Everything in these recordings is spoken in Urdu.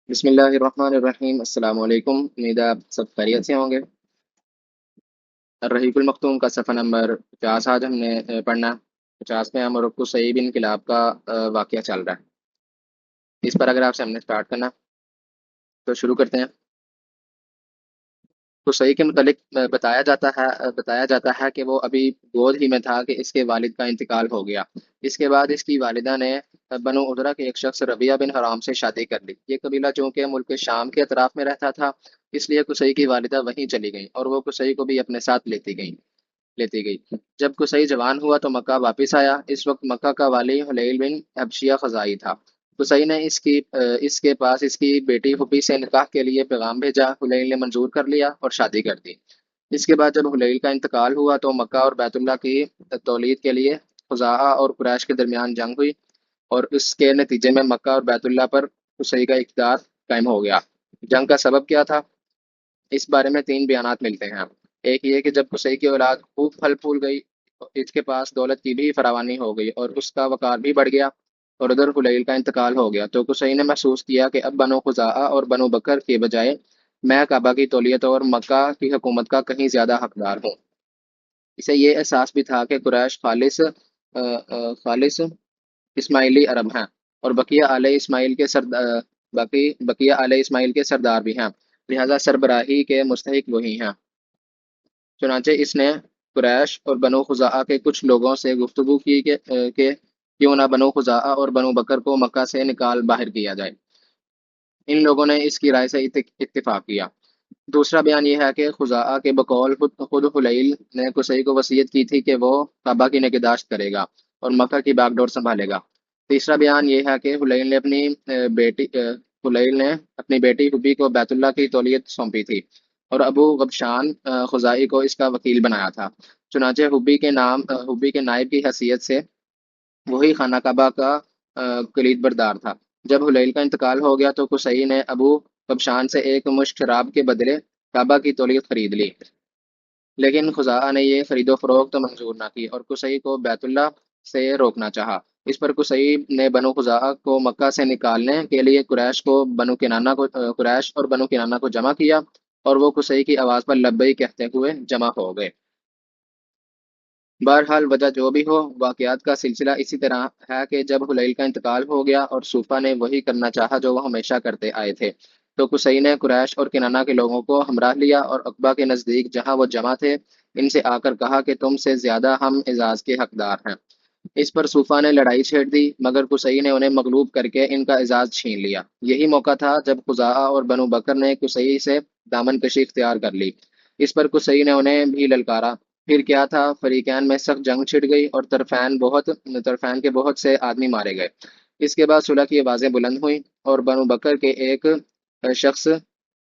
بسم اللہ الرحمن الرحیم، السلام علیکم۔ امید ہے آپ سب خیریت سے ہوں گے۔ الرحیق المختوم کا صفحہ نمبر 50 آج ہم نے پڑھنا ہے۔ 50 میں ہم رکو صحیح انقلاب کا واقعہ چل رہا ہے۔ اس پر اگر آپ سے ہم نے اسٹارٹ کرنا تو شروع کرتے ہیں۔ تو صحیح کے متعلق بتایا جاتا ہے کہ وہ ابھی گود ہی میں تھا کہ اس کے والد کا انتقال ہو گیا۔ اس کے بعد اس کی والدہ نے بنو عذرا کے ایک شخص ربیہ بن حرام سے شادی کر لی۔ یہ قبیلہ چونکہ ملک شام کے اطراف میں رہتا تھا، اس لیے قصی کی والدہ وہیں چلی گئیں اور وہ قصی کو بھی اپنے ساتھ لیتی گئی۔ جب قصی جوان ہوا تو مکہ واپس آیا۔ اس وقت مکہ کا والی حلیل بن حبشیہ خزائی تھا۔ قصی نے اس کے پاس اس کی بیٹی حبی سے نکاح کے لیے پیغام بھیجا۔ حلیل نے منظور کر لیا اور شادی کر دی۔ اس کے بعد جب حلیل کا انتقال ہوا تو مکہ اور بیت اللہ کی تولید کے لیے خزاعہ اور قریش کے درمیان جنگ ہوئی، اور اس کے نتیجے میں مکہ اور بیت اللہ پر قصی کا اقتدار قائم ہو گیا۔ جنگ کا سبب کیا تھا؟ اس بارے میں تین بیانات ملتے ہیں۔ ایک یہ کہ جب قصی کی اولاد خوب پھل پھول گئی، اس کے پاس دولت کی بھی فراوانی ہو گئی اور اس کا وقار بھی بڑھ گیا، اور ادھر حلیل کا انتقال ہو گیا، تو قصی نے محسوس کیا کہ اب بنو خزاعہ اور بنو بکر کے بجائے میں کعبہ کی تولیت اور مکہ کی حکومت کا کہیں زیادہ حقدار ہوں۔ اسے یہ احساس بھی تھا کہ قریش خالص اسماعیلی عرب ہیں، اور بقیہ آل اسماعیل کے سردار بھی ہیں، لہذا سربراہی کے مستحق وہی ہیں۔ چنانچہ اس نے قریش اور بنو خزاعہ کے کچھ لوگوں سے گفتگو کی کہ کیوں نہ بنو خزاعہ اور بنو بکر کو مکہ سے نکال باہر کیا جائے۔ ان لوگوں نے اس کی رائے سے اتفاق کیا۔ دوسرا بیان یہ ہے کہ خزاعہ کے بقول خود حلیل نے قصی کو وصیت کی تھی کہ وہ کعبہ کی نگہداشت کرے گا اور مکہ کی باغ ڈور سنبھالے گا۔ تیسرا بیان یہ ہے کہ حلیل نے اپنی بیٹی حبی کو بیت اللہ کی تولیت سونپی تھی اور ابو غبشان خزائی کو اس کا وکیل بنایا تھا۔ چنانچہ حبی کے نائب کی حیثیت سے وہی خانہ کعبہ کا کلید بردار تھا۔ جب حلیل کا انتقال ہو گیا تو قصی نے ابو کبشان سے ایک مشت شراب کے بدلے کعبہ کی تولیت خرید لی، لیکن خزاعہ نے یہ خرید و فروخت منظور نہ کی اور قصی کو بیت اللہ سے روکنا چاہا۔ اس پر قصی نے بنو خزاعہ کو مکہ سے نکالنے کے لیے قریش اور بنو کنانہ کو جمع کیا، اور وہ قصی کی آواز پر لبئی کہتے ہوئے جمع ہو گئے۔ بہرحال وجہ جو بھی ہو، واقعات کا سلسلہ اسی طرح ہے کہ جب حلیل کا انتقال ہو گیا اور صوفہ نے وہی کرنا چاہا جو وہ ہمیشہ کرتے آئے تھے، تو قصی نے قریش اور کنانہ کے لوگوں کو ہمراہ لیا اور عقبہ کے نزدیک جہاں وہ جمع تھے ان سے آ کر کہا کہ تم سے زیادہ ہم اعزاز کے حقدار ہیں۔ اس پر صوفہ نے لڑائی چھیڑ دی، مگر قصی نے انہیں مغلوب کر کے ان کا اعزاز چھین لیا۔ یہی موقع تھا جب خزاعہ اور بنو بکر نے قصی سے دامن کشی اختیار کر لی۔ اس پر قصی نے انہیں بھی للکارا۔ پھر کیا تھا، فریقین میں سخت جنگ چھڑ گئی اور طرفین کے بہت سے آدمی مارے گئے۔ اس کے بعد صلح کی آوازیں بلند ہوئیں اور بنو بکر کے ایک شخص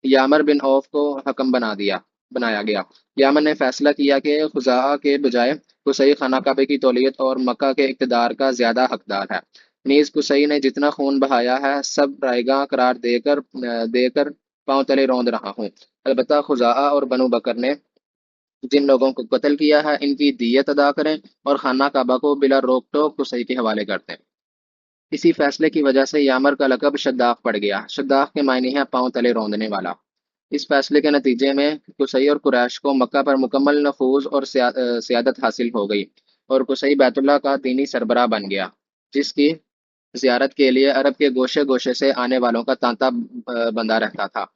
یامر بن عوف کو حکم بنایا گیا۔ یامر نے فیصلہ کیا کہ خزاعہ کے بجائے قصی خانہ کعبے کی تولیت اور مکہ کے اقتدار کا زیادہ حقدار ہے۔ نیز قصی نے جتنا خون بہایا ہے سب رائیگاں قرار دے کر پاؤں تلے روند رہا ہوں۔ البتہ خزاعہ اور بنو بکر نے جن لوگوں کو قتل کیا ہے ان کی دیت ادا کریں اور خانہ کعبہ کو بلا روک ٹوک قصی کے حوالے کر دیں۔ اسی فیصلے کی وجہ سے یامر کا لقب شداق پڑ گیا۔ شداق کے معنی ہے پاؤں تلے روندنے والا۔ اس فیصلے کے نتیجے میں قصی اور قریش کو مکہ پر مکمل نفوذ اور سیادت حاصل ہو گئی، اور قصی بیت اللہ کا دینی سربراہ بن گیا، جس کی زیارت کے لیے عرب کے گوشے گوشے سے آنے والوں کا تانتا بندہ رہتا تھا۔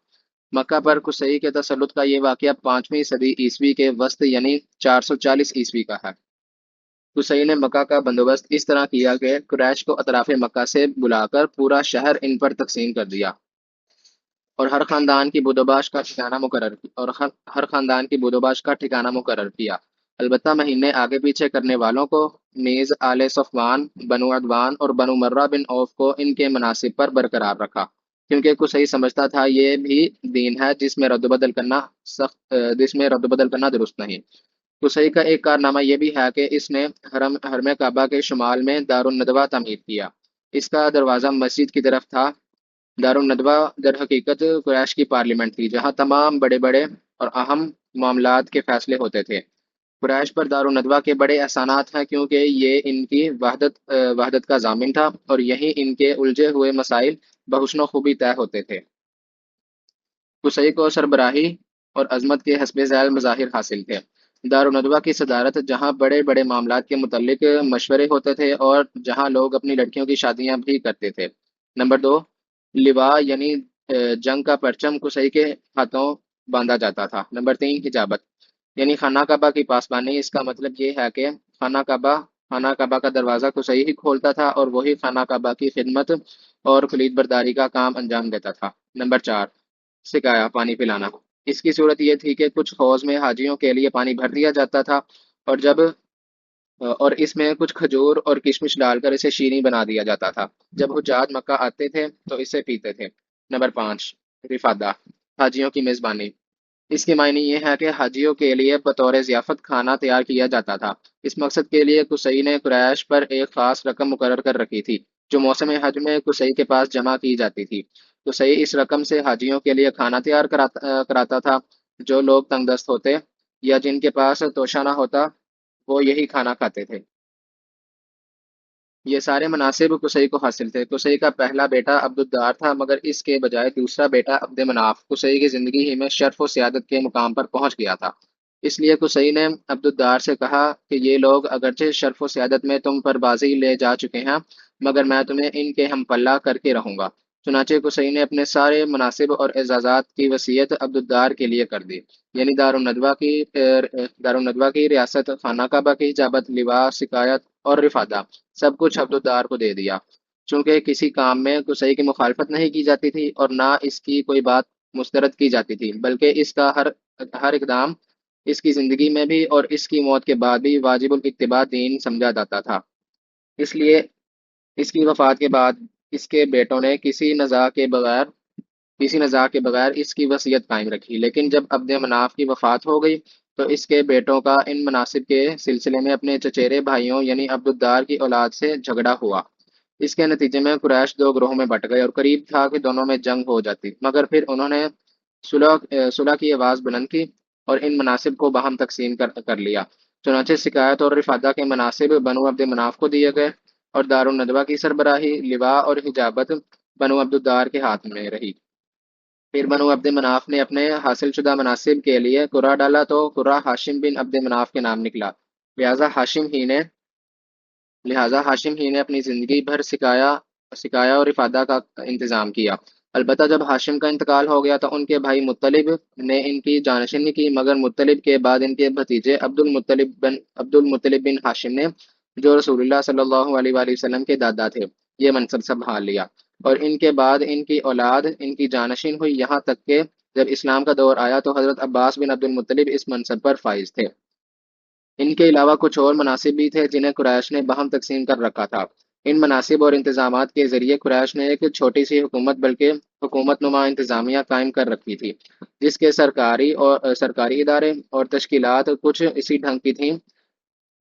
مکہ پر قصی کے تسلط کا یہ واقعہ 5ویں صدی عیسوی کے وسط یعنی 440 عیسوی کا ہے۔ قصی نے مکہ کا بندوبست اس طرح کیا کہ قریش کو اطراف مکہ سے بلا کر پورا شہر ان پر تقسیم کر دیا، اور ہر خاندان کی بدوباش کا ٹھکانہ مقرر کیا۔ البتہ مہینے آگے پیچھے کرنے والوں کو نیز آل صفوان، بنو عدوان اور بنو مرہ بن عوف کو ان کے مناصب پر برقرار رکھا، کیونکہ قصی سمجھتا تھا یہ بھی دین ہے جس میں رد و بدل کرنا درست نہیں۔ قصی کا ایک کارنامہ یہ بھی ہے کہ اس نے حرم کعبہ کے شمال میں دار الندوہ تعمیر کیا۔ اس کا دروازہ مسجد کی طرف تھا۔ دار الندوہ در حقیقت قریش کی پارلیمنٹ تھی، جہاں تمام بڑے بڑے اور اہم معاملات کے فیصلے ہوتے تھے۔ قریش پر دار الندوہ کے بڑے احسانات ہیں، کیونکہ یہ ان کی وحدت کا ضامن تھا اور یہیں ان کے الجھے ہوئے مسائل بحسن و خوبی طے ہوتے تھے۔ قصی کو سربراہی اور عظمت کے حسب ذیل مظاہر حاصل تھے۔ دارالندوہ کی صدارت، جہاں بڑے بڑے معاملات کے متعلق مشورے ہوتے تھے اور جہاں لوگ اپنی لڑکیوں کی شادیاں بھی کرتے تھے۔ نمبر دو، لواء یعنی جنگ کا پرچم قصی کے ہاتھوں باندھا جاتا تھا۔ نمبر تین، حجابت یعنی خانہ کعبہ کی پاسبانی۔ اس کا مطلب یہ ہے کہ خانہ کعبہ کا دروازہ قصی ہی کھولتا تھا اور وہی خانہ کعبہ کی خدمت اور کلید برداری کا کام انجام دیتا تھا۔ نمبر چار، سکایا پانی پلانا۔ اس کی صورت یہ تھی کہ کچھ حوض میں حاجیوں کے لیے پانی بھر دیا جاتا تھا اور اور اس میں کچھ کھجور اور کشمش ڈال کر اسے شیریں بنا دیا جاتا تھا۔ جب حجاج مکہ آتے تھے تو اسے پیتے تھے۔ نمبر پانچ، رفادہ حاجیوں کی میزبانی۔ اس کے معنی یہ ہے کہ حاجیوں کے لیے بطور ضیافت کھانا تیار کیا جاتا تھا۔ اس مقصد کے لیے قصی نے قریش پر ایک خاص رقم مقرر کر رکھی تھی جو موسم حج میں قصی کے پاس جمع کی جاتی تھی۔ قصی اس رقم سے حاجیوں کے لیے کھانا تیار کراتا تھا۔ جو لوگ تنگ دست ہوتے یا جن کے پاس توشہ نہ ہوتا وہ یہی کھانا کھاتے تھے۔ یہ سارے مناصب قصی کو حاصل تھے۔ قصی کا پہلا بیٹا عبدالدار تھا، مگر اس کے بجائے دوسرا بیٹا عبد مناف قصی کی زندگی ہی میں شرف و سیادت کے مقام پر پہنچ گیا تھا۔ اس لیے قصی نے عبدالدار سے کہا کہ یہ لوگ اگرچہ شرف و سیادت میں تم پر بازی لے جا چکے ہیں، مگر میں تمہیں ان کے ہم پلہ کر کے رہوں گا۔ چنانچہ قصی نے اپنے سارے مناصب اور اعزازات کی وصیت عبدالدار کے لیے کر دی، یعنی دارالندوہ کی ریاست، خانہ کعبہ کی حجابت، لواء، سقایت اور رفادہ، سب کچھ عبدالدار کو دے دیا۔ چونکہ کسی کام میں قصی کی مخالفت نہیں کی جاتی تھی اور نہ اس کی کوئی بات مسترد کی جاتی تھی، بلکہ اس کا ہر اقدام اس کی زندگی میں بھی اور اس کی موت کے بعد بھی واجب الاتباع دین سمجھا جاتا تھا۔ اس لیے اس کی وفات کے بعد اس کے بیٹوں نے کسی نزاع کے بغیر اس کی وصیت قائم رکھی، لیکن جب عبد مناف کی وفات ہو گئی تو اس کے بیٹوں کا ان مناصب کے سلسلے میں اپنے چچیرے بھائیوں یعنی عبدالدار کی اولاد سے جھگڑا ہوا۔ اس کے نتیجے میں قریش دو گروہوں میں بٹ گئے اور قریب تھا کہ دونوں میں جنگ ہو جاتی، مگر پھر انہوں نے صلح کی آواز بلند کی اور ان مناصب کو باہم تقسیم کر لیا۔ چنانچہ سقایت اور رفادہ کے مناصب بنو عبد مناف کو دیے گئے اور دارالندوہ کی سربراہی، لواء اور حجابت بنو عبدالدار کے ہاتھ میں رہی۔ پھر بنو عبد مناف نے اپنے حاصل شدہ مناصب کے لیے قرعہ ڈالا تو قرعہ ہاشم بن عبد مناف کے نام نکلا۔ لہذا ہاشم ہی نے اپنی زندگی بھر سکایا اور افادہ کا انتظام کیا۔ البتہ جب ہاشم کا انتقال ہو گیا تو ان کے بھائی مطلب نے ان کی جانشینی کی، مگر مطلب کے بعد ان کے بھتیجے عبد المطلب بن ہاشم نے، جو رسول اللہ صلی اللہ علیہ وآلہ وسلم کے دادا تھے، یہ منصب سنبھال لیا، اور ان کے بعد ان کی اولاد ان کی جانشین ہوئی، یہاں تک کہ جب اسلام کا دور آیا تو حضرت عباس بن عبد المطلب اس منصب پر فائز تھے۔ ان کے علاوہ کچھ اور مناصب بھی تھے جنہیں قریش نے باہم تقسیم کر رکھا تھا۔ ان مناصب اور انتظامات کے ذریعے قریش نے ایک چھوٹی سی حکومت بلکہ حکومت نما انتظامیہ قائم کر رکھی تھی، جس کے سرکاری ادارے اور تشکیلات کچھ اسی ڈھنگ کی تھیں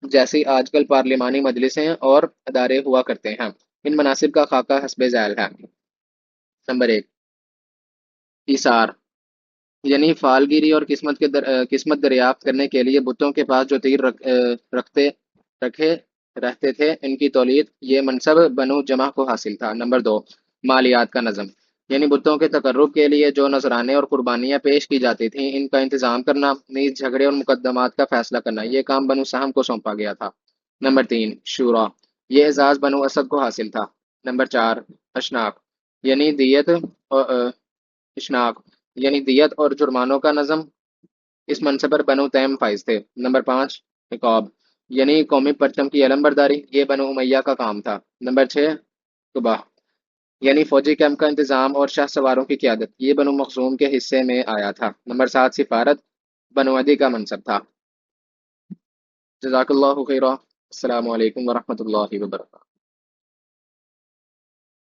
جیسی آج کل پارلیمانی مجلسیں اور ادارے ہوا کرتے ہیں۔ ان مناصب کا خاکہ حسب ذیل ہے۔ نمبر ایک، ایثار یعنی فالگیری اور قسمت دریافت کرنے کے لیے بتوں کے پاس جو تیر رکھے رہتے تھے ان کی تولید، یہ منصب بنو جمع کو حاصل تھا۔ نمبر دو، مالیات کا نظم یعنی بتوں کے تقرب کے لیے جو نذرانے اور قربانیاں پیش کی جاتی تھیں ان کا انتظام کرنا، نیز جھگڑے اور مقدمات کا فیصلہ کرنا، یہ کام بنو سہم کو سونپا گیا تھا۔ نمبر تین، شورا، یہ اعزاز بنو اسد کو حاصل تھا۔ نمبر چار، اشناک یعنی اشناک یعنی دیت اور جرمانوں کا نظم، اس منصب پر بنو تیم فائز تھے۔ نمبر پانچ، عقاب یعنی قومی پرچم کی علم برداری، یہ بنو امیہ کا کام تھا۔ نمبر چھ، قبا یعنی فوجی کیمپ کا انتظام اور شاہ سواروں کی قیادت، یہ بنو مخزوم کے حصے میں آیا تھا۔ نمبر سات، سفارت، بنو عدی کا منصب تھا۔ جزاک اللہ خیرہ۔ السلام علیکم ورحمۃ اللہ وبرکاتہ۔